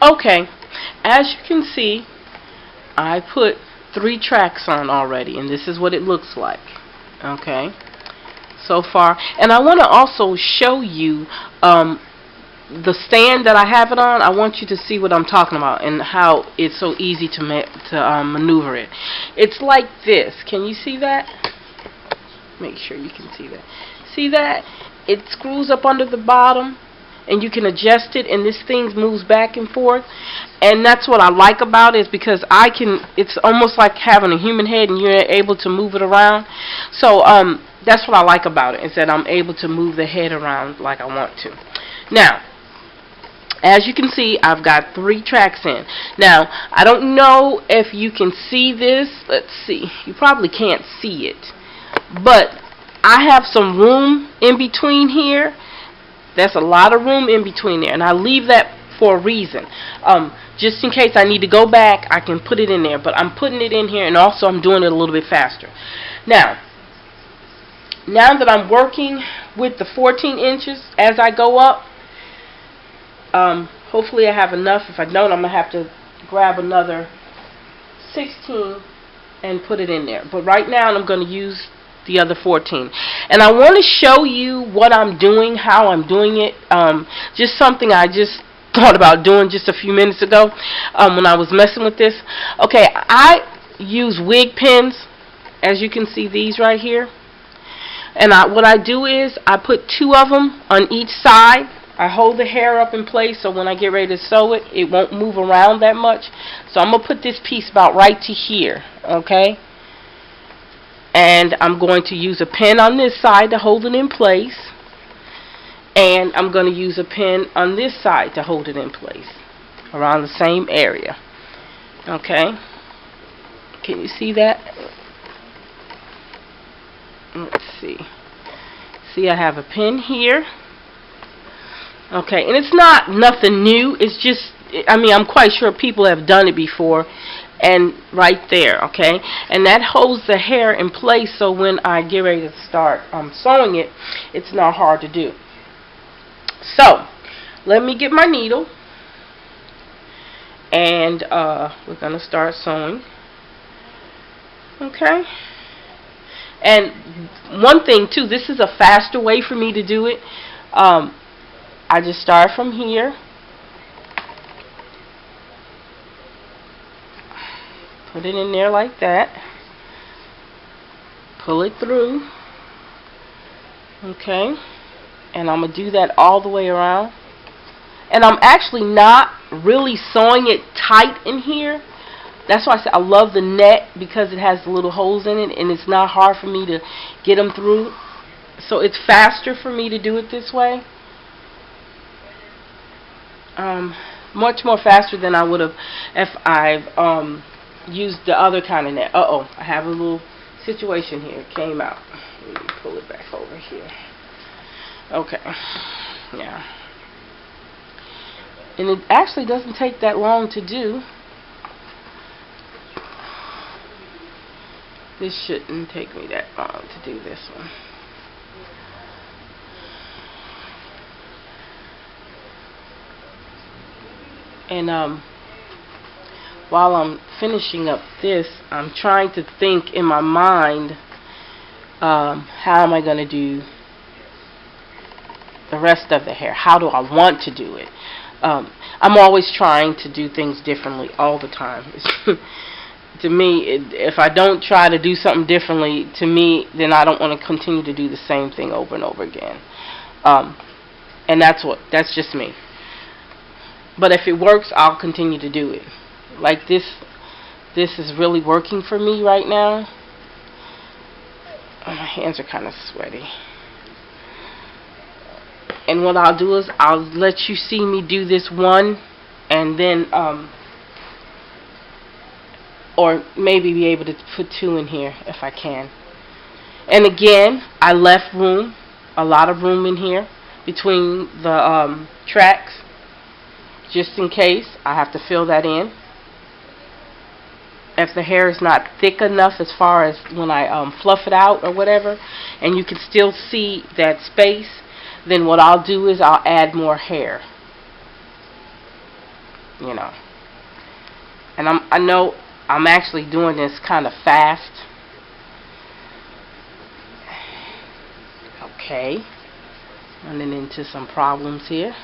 Okay, as you can see, I put 3 tracks on already, and this is what it looks like. Okay, so far. And I want to also show you the stand that I have it on. I want you to see what I'm talking about and how it's so easy to maneuver it. It's like this. Can you see that? Make sure you can see that. See that? It screws up under the bottom, and you can adjust it, and this thing moves back and forth. And that's what I like about it, is because it's almost like having a human head and you're able to move it around. So that's what I like about it, is that I'm able to move the head around like I want to. Now, as you can see, I've got 3 tracks in. Now, I don't know if you can see this. Let's see. You probably can't see it. But I have some room in between here. There's a lot of room in between there, and I leave that for a reason. Just in case I need to go back, I can put it in there. But I'm putting it in here, and also I'm doing it a little bit faster. Now that I'm working with the 14 inches as I go up, hopefully I have enough. If I don't, I'm going to have to grab another 16 and put it in there. But right now I'm going to use the other 14. And I want to show you what I'm doing, how I'm doing it. Just something I just thought about doing just a few minutes ago when I was messing with this. Okay, I use wig pins, as you can see these right here. And what I do is I put 2 of them on each side. I hold the hair up in place so when I get ready to sew it, it won't move around that much. So I'm going to put this piece about right to here, okay? And I'm going to use a pin on this side to hold it in place. And I'm going to use a pin on this side to hold it in place, around the same area. Okay? Can you see that? Let's see. See, I have a pin here. Okay, and it's not nothing new. It's just, I mean, I'm quite sure people have done it before. And right there, okay? And that holds the hair in place, so when I get ready to start sewing it, it's not hard to do. So, let me get my needle. And we're going to start sewing. Okay? And one thing, too, this is a faster way for me to do it. I just start from here. Put it in there like that. Pull it through. Okay. And I'm going to do that all the way around. And I'm actually not really sewing it tight in here. That's why I said I love the net, because it has little holes in it and it's not hard for me to get them through. So it's faster for me to do it this way. Much more faster than I would have if I've used the other kind of net. I have a little situation here. It came out. Let me pull it back over here. Okay. Yeah. And it actually doesn't take that long to do. This shouldn't take me that long to do this one. And while I'm finishing up this, I'm trying to think in my mind, how am I going to do the rest of the hair? How do I want to do it? I'm always trying to do things differently all the time. To me, if I don't try to do something differently, to me, then I don't want to continue to do the same thing over and over again. And that's just me. But if it works, I'll continue to do it. Like this is really working for me right now. Oh, my hands are kind of sweaty. And what I'll do is I'll let you see me do this one, and then or maybe be able to put 2 in here if I can. And again, I left room, a lot of room in here between the tracks, just in case I have to fill that in. If the hair is not thick enough as far as when I fluff it out or whatever, and you can still see that space, then what I'll do is I'll add more hair. you know. And I know I'm actually doing this kind of fast. Okay, running into some problems here.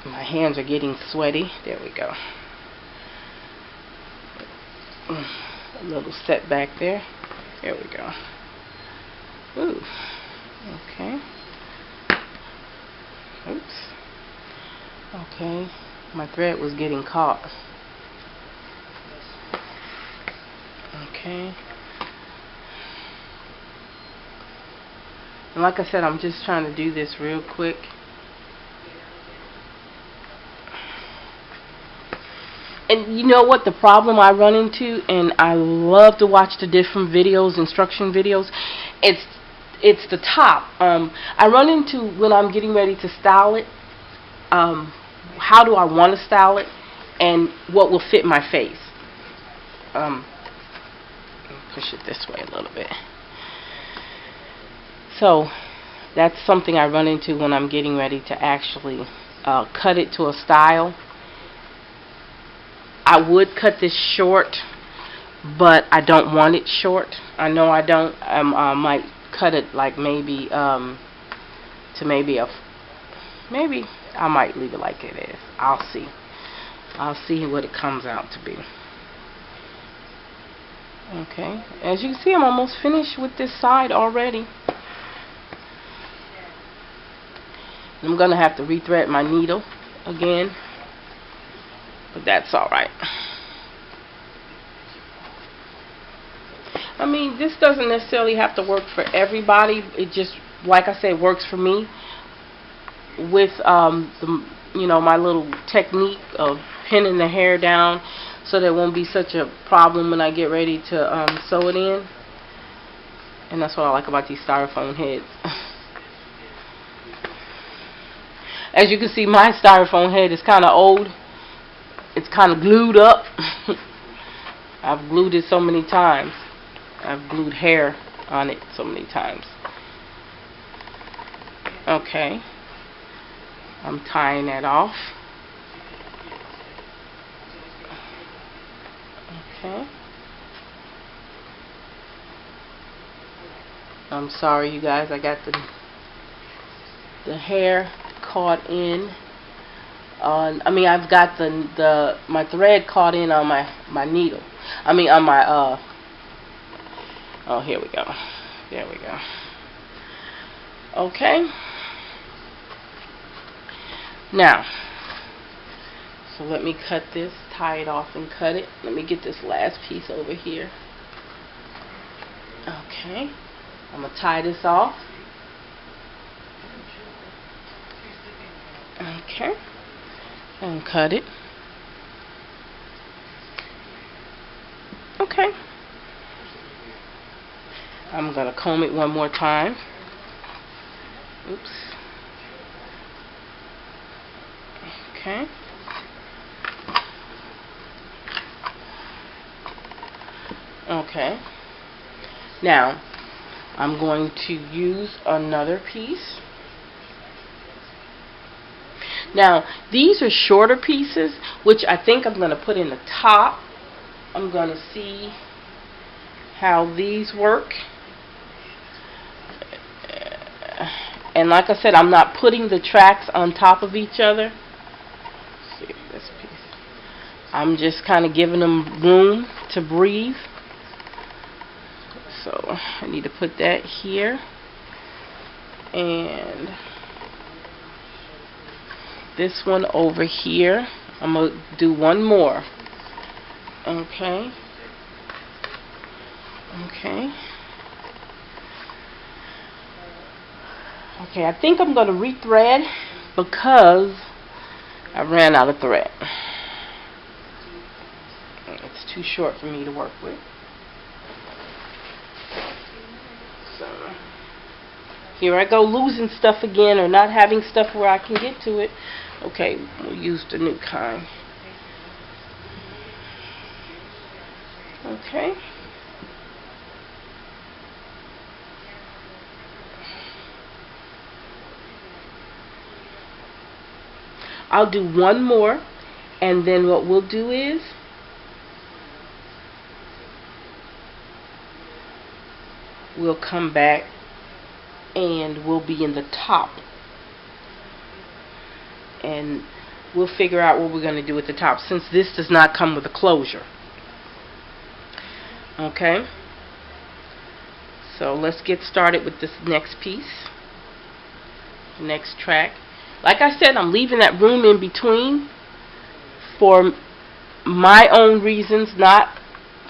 My hands are getting sweaty. There we go. A little setback there. There we go. Ooh. Okay. Oops. Okay. My thread was getting caught. Okay. And like I said, I'm just trying to do this real quick. And you know what the problem I run into, and I love to watch the different videos, instruction videos, it's the top. I run into when I'm getting ready to style it, how do I want to style it, and what will fit my face. Push it this way a little bit. So that's something I run into when I'm getting ready to actually cut it to a style. I would cut this short, but I don't want it short. I know I don't. I might cut it like maybe to maybe I might leave it like it is. I'll see. I'll see what it comes out to be. Okay, as you can see, I'm almost finished with this side already. I'm gonna have to rethread my needle again, but that's alright. I mean, this doesn't necessarily have to work for everybody. It just, like I said, works for me with my little technique of pinning the hair down so there won't be such a problem when I get ready to sew it in. And that's what I like about these styrofoam heads. As you can see, my styrofoam head is kind of old. It's kind of glued up. I've glued it so many times. I've glued hair on it so many times. Okay. I'm tying that off. Okay. I'm sorry, you guys. I got the hair caught in on. I mean, I've got my thread caught in on my needle. I mean, on my oh, here we go. There we go. Okay. Now, so let me cut this, tie it off and cut it. Let me get this last piece over here. Okay. I'm going to tie this off. Okay. And cut it. Okay. I'm going to comb it one more time. Oops. Okay. Okay. Now, I'm going to use another piece. Now, these are shorter pieces, which I think I'm going to put in the top. I'm going to see how these work. And like I said, I'm not putting the tracks on top of each other. Let's see this piece. I'm just kind of giving them room to breathe. So I need to put that here. And this one over here. I'm going to do one more. Okay. Okay. Okay, I think I'm going to rethread because I ran out of thread. It's too short for me to work with. So here I go, losing stuff again, or not having stuff where I can get to it. Okay, we'll use the new kind. Okay. I'll do one more, And then what we'll do is we'll come back and we'll be in the top, and we'll figure out what we're going to do at the top, since this does not come with a closure. Okay, so let's get started with this next piece, next track. Like I said, I'm leaving that room in between for my own reasons, not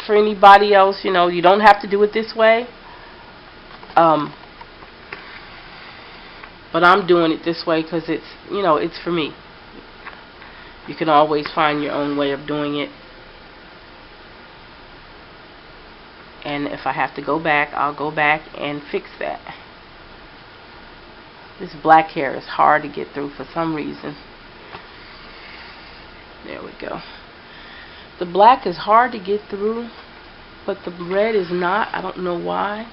for anybody else. You know, you don't have to do it this way. But I'm doing it this way because it's, you know, it's for me. You can always find your own way of doing it. And if I have to go back, I'll go back and fix that. This black hair is hard to get through for some reason. There we go. The black is hard to get through, but the red is not. I don't know why.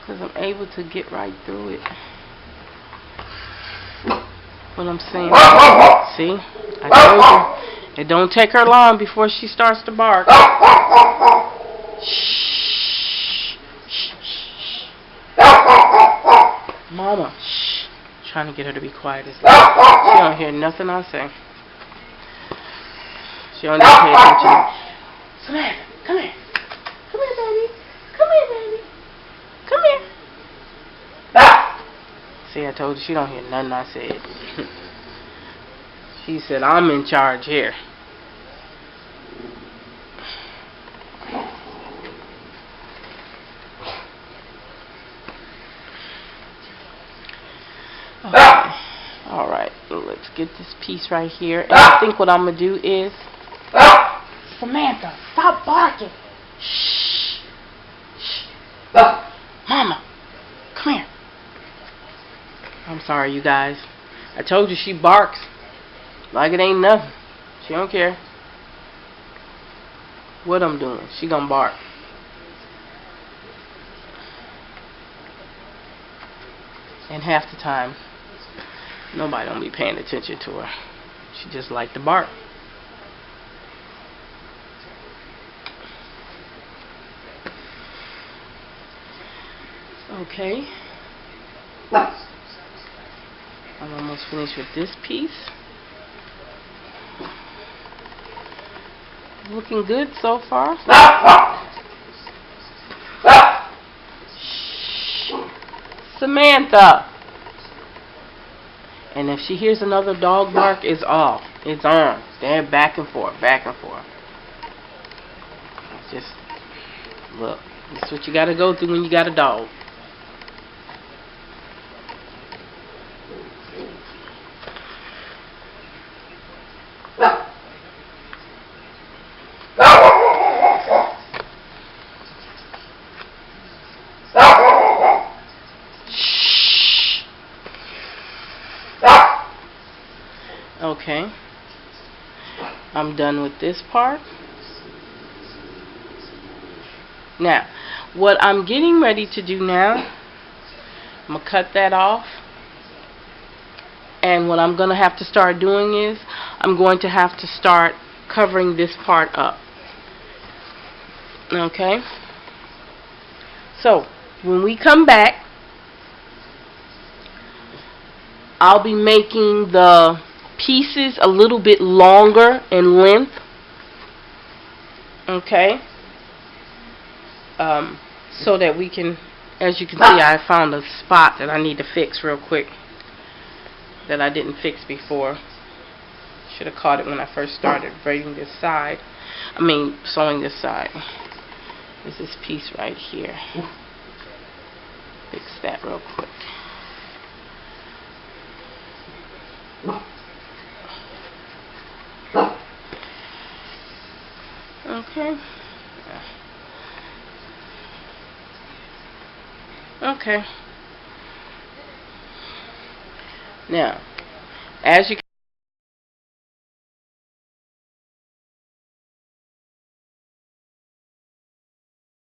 Because I'm able to get right through it. What I'm saying. See? I told you. It don't take her long before she starts to bark. Shh. Shh. Shh. Mama. Shh. Trying to get her to be quiet. She don't hear nothing I say. She don't even pay attention. Samantha, come here. Come here, baby. Come here, baby. Come here. See, I told you she don't hear nothing I said. She said, I'm in charge here. Okay. Alright, let's get this piece right here. And I think what I'm going to do is... Samantha, stop barking. Shh. Shh. Mama, come here. I'm sorry, you guys. I told you she barks like it ain't nothing. She don't care what I'm doing. She gonna bark. And half the time, nobody don't be paying attention to her. She just like to bark. Okay. I'm almost finished with this piece. Looking good so far. Shh. Samantha. And if she hears another dog bark, it's off. It's on. Stand back and forth, back and forth. Just look. This is what you gotta go through when you got a dog. Okay, I'm done with this part. Now, what I'm getting ready to do now, I'm going to cut that off. And what I'm going to have to start doing is, I'm going to have to start covering this part up. Okay? So, when we come back, I'll be making the pieces a little bit longer in length. Okay, so that we can, as you can see, I found a spot that I need to fix real quick that I didn't fix before. Should have caught it when I first started braiding this side. Sewing this side. There's this piece right here. Fix that real quick. Okay. Okay. Now, as you